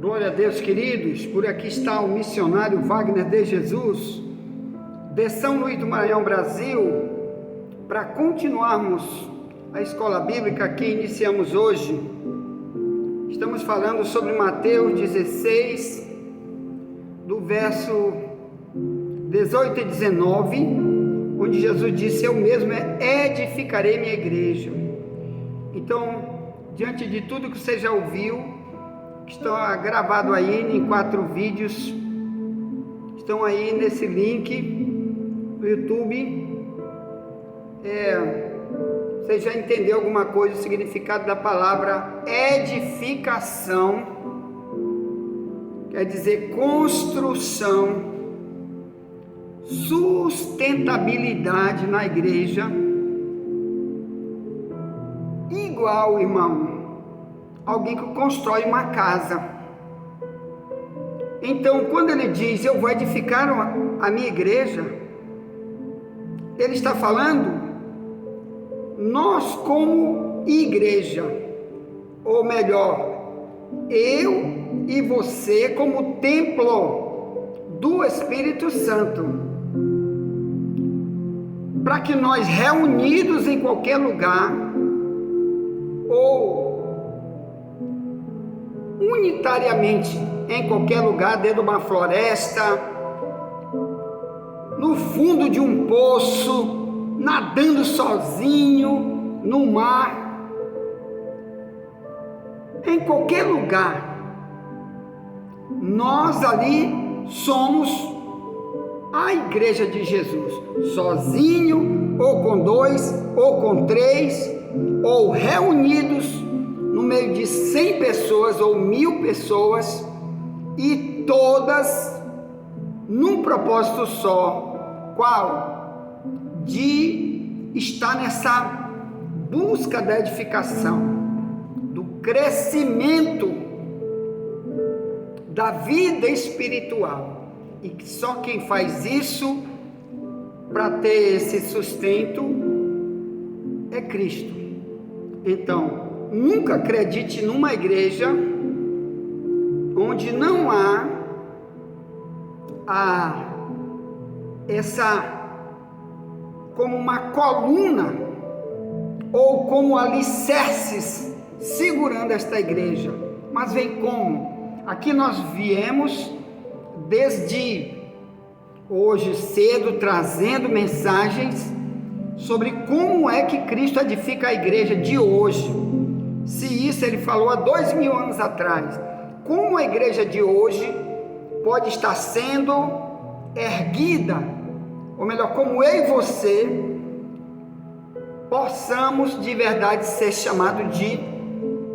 Glória a Deus, queridos. Por aqui está o missionário Wagner de Jesus, de São Luís do Maranhão, Brasil, para continuarmos a escola bíblica que iniciamos hoje. Estamos falando sobre Mateus 16, do verso 18 e 19, onde Jesus disse: eu mesmo edificarei minha igreja. Então, diante de tudo que você já ouviu, que está gravado aí em 4 vídeos, estão aí nesse link no YouTube. Você já entendeu alguma coisa, o significado da palavra edificação? Quer dizer construção, sustentabilidade na igreja. Igual, irmão, alguém que constrói uma casa. Então, quando ele diz: eu vou edificar a minha igreja, ele está falando, nós como igreja, ou melhor, eu e você como templo do Espírito Santo, para que nós, reunidos em qualquer lugar, ou unitariamente em qualquer lugar, dentro de uma floresta, no fundo de um poço, nadando sozinho no mar, em qualquer lugar, nós ali somos a igreja de Jesus, sozinho, ou com 2, ou com 3, ou reunidos no meio de 100 pessoas ou 1000 pessoas, e todas num propósito só. Qual? De estar nessa busca da edificação, do crescimento da vida espiritual, e que só quem faz isso para ter esse sustento é Cristo. Então, nunca acredite numa igreja onde não há essa como uma coluna ou como alicerces segurando esta igreja. Mas vem como? Aqui nós viemos desde hoje cedo trazendo mensagens sobre como é que Cristo edifica a igreja de hoje. Se isso ele falou há 2000 anos atrás, como a igreja de hoje pode estar sendo erguida, ou melhor, como eu e você possamos de verdade ser chamados de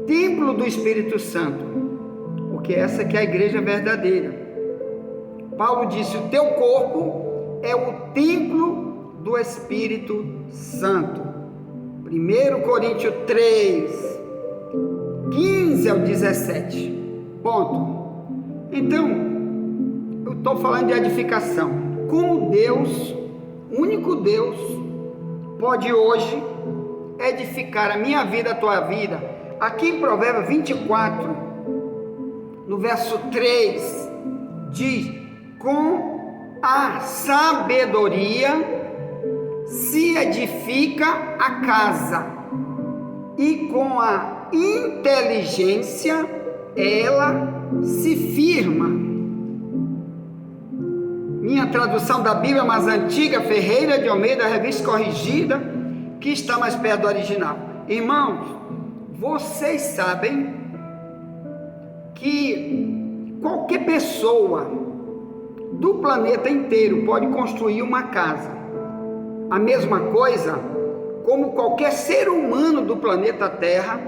templo do Espírito Santo, porque essa que é a igreja verdadeira. Paulo disse: o teu corpo é o templo do Espírito Santo. 1 Coríntios 3, 15 ao 17. Ponto. Então, eu estou falando de edificação. Como Deus, único Deus, pode hoje edificar a minha vida, a tua vida. Aqui em Provérbios 24, no verso 3, diz: com a sabedoria se edifica a casa, e com a inteligência ela se firma. Minha tradução da Bíblia mais antiga, Ferreira de Almeida, revista corrigida, que está mais perto do original. Irmãos, vocês sabem que qualquer pessoa do planeta inteiro pode construir uma casa. A mesma coisa como qualquer ser humano do planeta Terra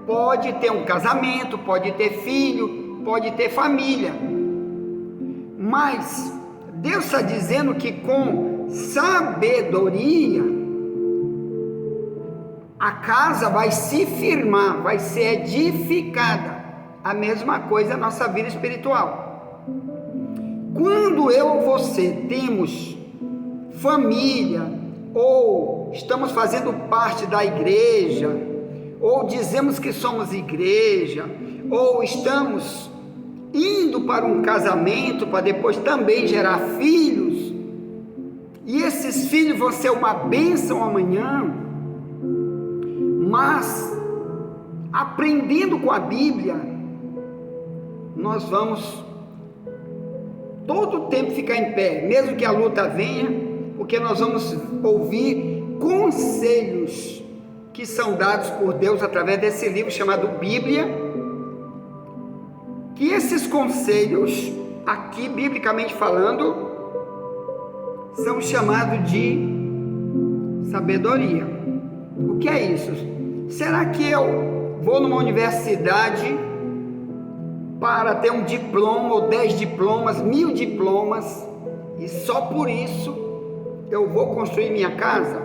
pode ter um casamento, pode ter filho, pode ter família. Mas Deus está dizendo que com sabedoria a casa vai se firmar, vai ser edificada. A mesma coisa a nossa vida espiritual. Quando eu ou você temos família, ou estamos fazendo parte da igreja, ou dizemos que somos igreja, ou estamos indo para um casamento para depois também gerar filhos, e esses filhos vão ser uma bênção amanhã, mas aprendendo com a Bíblia, nós vamos todo o tempo ficar em pé, mesmo que a luta venha, porque nós vamos ouvir conselhos que são dados por Deus através desse livro chamado Bíblia, que esses conselhos, aqui biblicamente falando, são chamados de sabedoria. O que é isso? Será que eu vou numa universidade para ter um diploma, ou 10 diplomas, 1000 diplomas, e só por isso eu vou construir minha casa?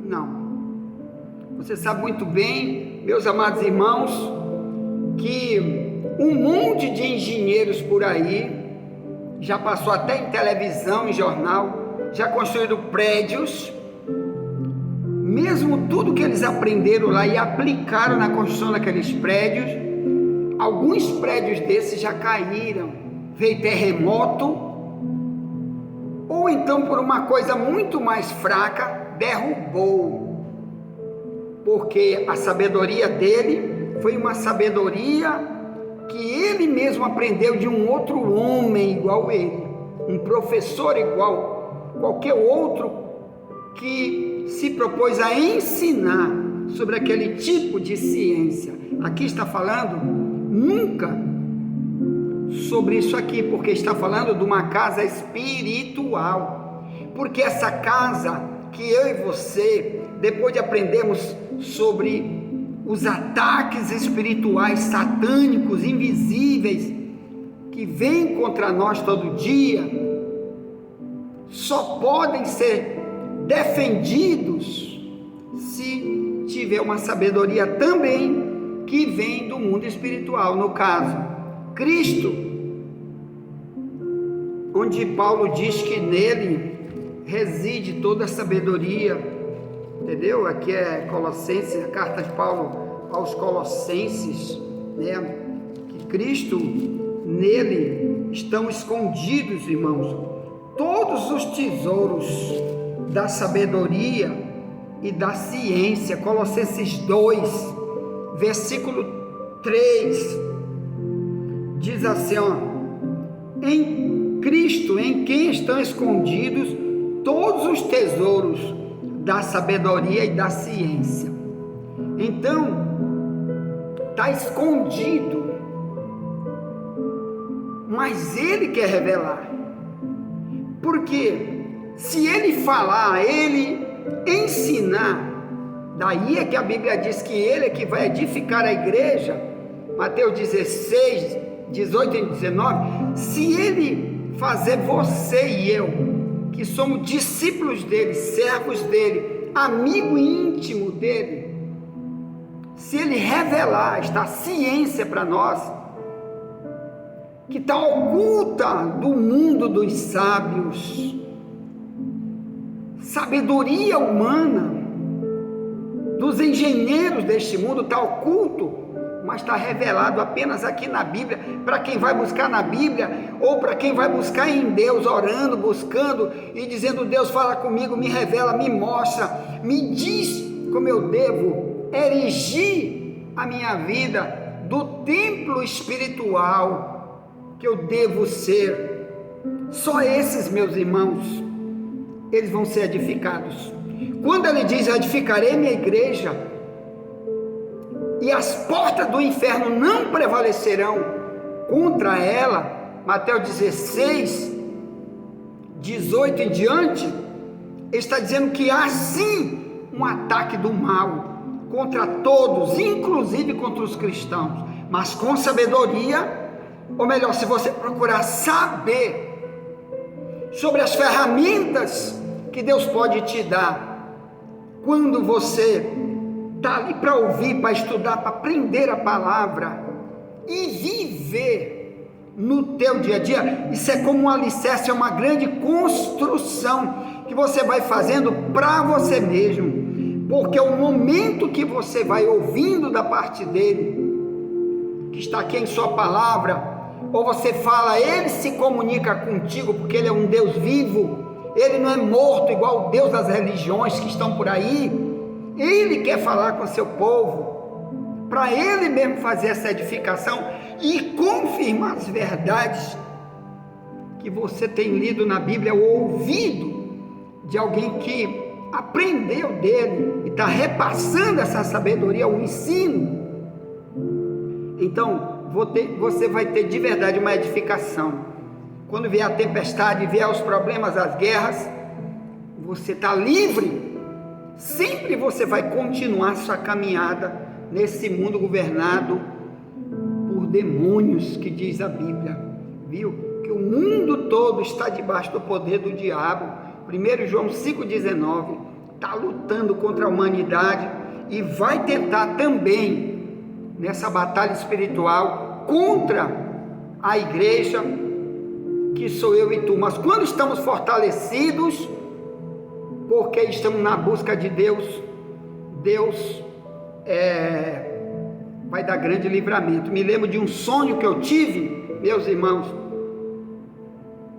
Não. Você sabe muito bem, meus amados irmãos, que um monte de engenheiros por aí, já passou até em televisão, em jornal, já construíram prédios, mesmo tudo que eles aprenderam lá e aplicaram na construção daqueles prédios, alguns prédios desses já caíram, veio terremoto, ou então por uma coisa muito mais fraca, derrubou, porque a sabedoria dele foi uma sabedoria que ele mesmo aprendeu de um outro homem igual ele, um professor igual qualquer outro que se propôs a ensinar sobre aquele tipo de ciência. Aqui está falando nunca sobre isso aqui, porque está falando de uma casa espiritual, porque essa casa que eu e você, depois de aprendermos sobre os ataques espirituais satânicos, invisíveis, que vêm contra nós todo dia, só podem ser defendidos se tiver uma sabedoria também que vem do mundo espiritual, no caso, Cristo, onde Paulo diz que nele reside toda a sabedoria, entendeu? Aqui é Colossenses, a carta de Paulo aos Colossenses, né? Que Cristo, nele estão escondidos, irmãos, todos os tesouros da sabedoria e da ciência. Colossenses 2, versículo 3, diz assim, ó: em Cristo, em quem estão escondidos todos os tesouros da sabedoria e da ciência. Então, está escondido, mas ele quer revelar, porque se ele falar, ele ensinar, daí é que a Bíblia diz que ele é que vai edificar a igreja, Mateus 16, 18 e 19, se ele fazer você e eu, que somos discípulos dele, servos dele, amigo íntimo dele, se ele revelar esta ciência para nós, que está oculta do mundo dos sábios, sabedoria humana, dos engenheiros deste mundo, está oculto, mas está revelado apenas aqui na Bíblia, para quem vai buscar na Bíblia, ou para quem vai buscar em Deus, orando, buscando e dizendo: Deus, fala comigo, me revela, me mostra, me diz como eu devo erigir a minha vida do templo espiritual que eu devo ser. Só esses, meus irmãos, eles vão ser edificados. Quando ele diz: edificarei minha igreja, e as portas do inferno não prevalecerão contra ela, Mateus 16, 18 em diante, ele está dizendo que há sim um ataque do mal contra todos, inclusive contra os cristãos, mas com sabedoria, ou melhor, se você procurar saber sobre as ferramentas que Deus pode te dar, quando você está ali para ouvir, para estudar, para aprender a palavra e viver no teu dia a dia, isso é como um alicerce, é uma grande construção que você vai fazendo para você mesmo, porque o momento que você vai ouvindo da parte dele, que está aqui em sua palavra, ou você fala, ele se comunica contigo, porque ele é um Deus vivo, ele não é morto igual o Deus das religiões que estão por aí. Ele quer falar com o seu povo, para ele mesmo fazer essa edificação e confirmar as verdades que você tem lido na Bíblia ou ouvido de alguém que aprendeu dele e está repassando essa sabedoria, o ensino. Então você vai ter de verdade uma edificação. Quando vier a tempestade, vier os problemas, as guerras, você está livre. Sempre você vai continuar sua caminhada nesse mundo governado por demônios, que diz a Bíblia, viu? Que o mundo todo está debaixo do poder do diabo. 1 João 5,19, está lutando contra a humanidade e vai tentar também nessa batalha espiritual contra a igreja, que sou eu e tu. Mas quando estamos fortalecidos, porque estamos na busca de Deus, Deus vai dar grande livramento. Me lembro de um sonho que eu tive, meus irmãos,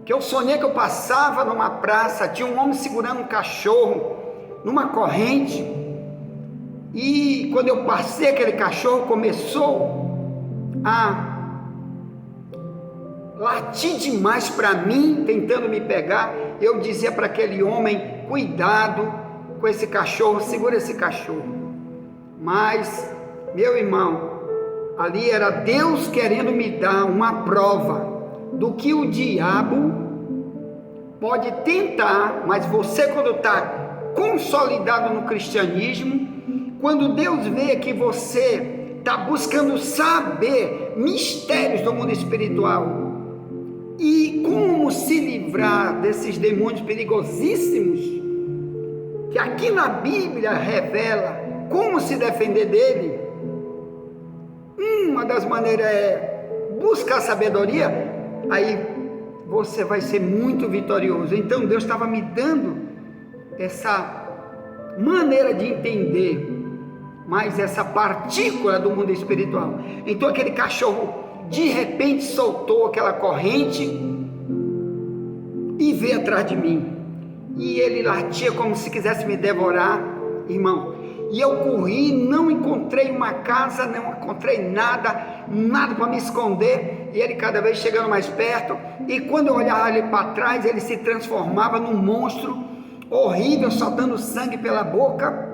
que eu sonhei que eu passava numa praça, tinha um homem segurando um cachorro numa corrente, e quando eu passei, aquele cachorro começou a latir demais para mim, tentando me pegar. Eu dizia para aquele homem, cuidado com esse cachorro, segura esse cachorro. Mas, meu irmão, ali era Deus querendo me dar uma prova do que o diabo pode tentar, mas você, quando está consolidado no cristianismo, quando Deus vê que você está buscando saber mistérios do mundo espiritual e como se livrar desses demônios perigosíssimos, que aqui na Bíblia revela como se defender dele, uma das maneiras é buscar sabedoria, aí você vai ser muito vitorioso. Então Deus estava me dando essa maneira de entender mais essa partícula do mundo espiritual. Então aquele cachorro de repente soltou aquela corrente e veio atrás de mim, e ele latia como se quisesse me devorar, irmão. E eu corri, não encontrei uma casa, não encontrei nada para me esconder, e ele cada vez chegando mais perto, e quando eu olhava ele para trás, ele se transformava num monstro horrível, soltando sangue pela boca,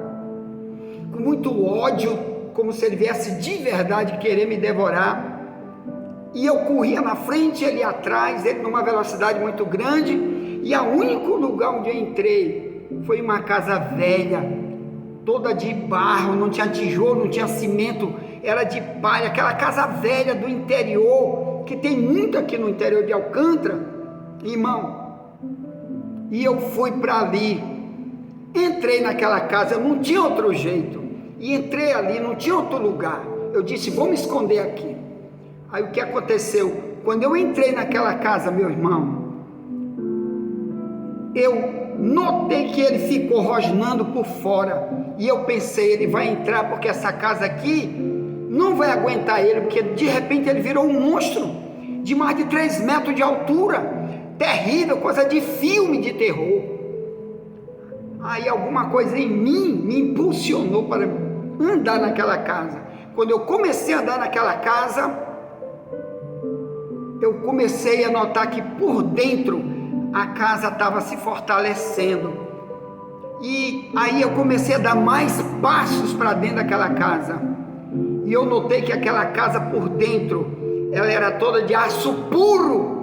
com muito ódio, como se ele viesse de verdade querer me devorar. E eu corria na frente, ele atrás, ele numa velocidade muito grande, e o único lugar onde eu entrei foi uma casa velha, toda de barro, não tinha tijolo, não tinha cimento, era de palha, aquela casa velha do interior, que tem muito aqui no interior de Alcântara, irmão. E eu fui para ali, entrei naquela casa, não tinha outro jeito, e entrei ali, não tinha outro lugar. Eu disse, vou me esconder aqui. Aí o que aconteceu? Quando eu entrei naquela casa, meu irmão, eu notei que ele ficou rosnando por fora, e eu pensei, ele vai entrar, porque essa casa aqui não vai aguentar ele, porque de repente ele virou um monstro, de mais de 3 metros de altura, terrível, coisa de filme de terror. Aí alguma coisa em mim me impulsionou para andar naquela casa. Quando eu comecei a andar naquela casa, eu comecei a notar que por dentro a casa estava se fortalecendo, e aí eu comecei a dar mais passos para dentro daquela casa, e eu notei que aquela casa por dentro, ela era toda de aço puro,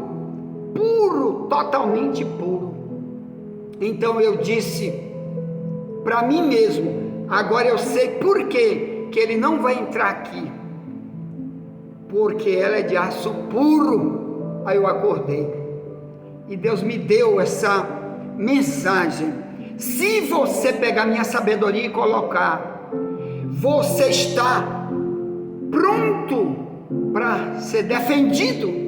totalmente puro. Então eu disse para mim mesmo, agora eu sei por que ele não vai entrar aqui, porque ela é de aço puro. Aí eu acordei, e Deus me deu essa mensagem: se você pegar minha sabedoria e colocar, você está pronto para ser defendido.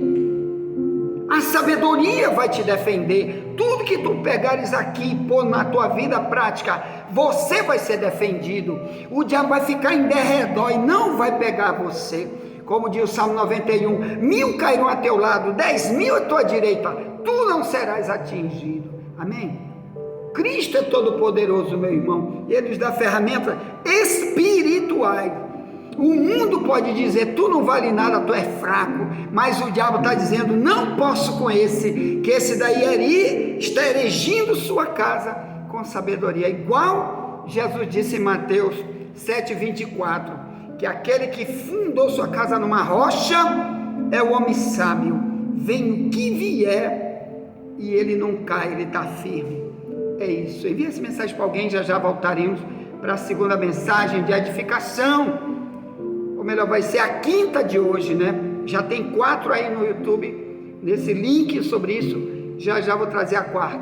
A sabedoria vai te defender. Tudo que tu pegares aqui e pôr na tua vida prática, você vai ser defendido. O diabo vai ficar em derredor e não vai pegar você. Como diz o Salmo 91, 1000 cairão a teu lado, 10.000 à tua direita, tu não serás atingido. Amém? Cristo é todo poderoso, meu irmão, e Ele nos dá ferramentas espirituais. O mundo pode dizer, tu não vale nada, tu é fraco, mas o diabo está dizendo, não posso com esse, que esse daí está erigindo sua casa com sabedoria, igual Jesus disse em Mateus 7,24, que aquele que fundou sua casa numa rocha, é o homem sábio, vem o que vier, e ele não cai, ele está firme. É isso, envia essa mensagem para alguém, já voltaremos para a segunda mensagem de edificação, ou melhor, vai ser a quinta de hoje, né? Já tem 4 aí no YouTube, nesse link sobre isso, já vou trazer a quarta,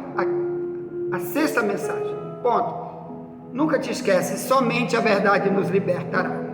a sexta mensagem, ponto. Nunca te esquece, somente a verdade nos libertará.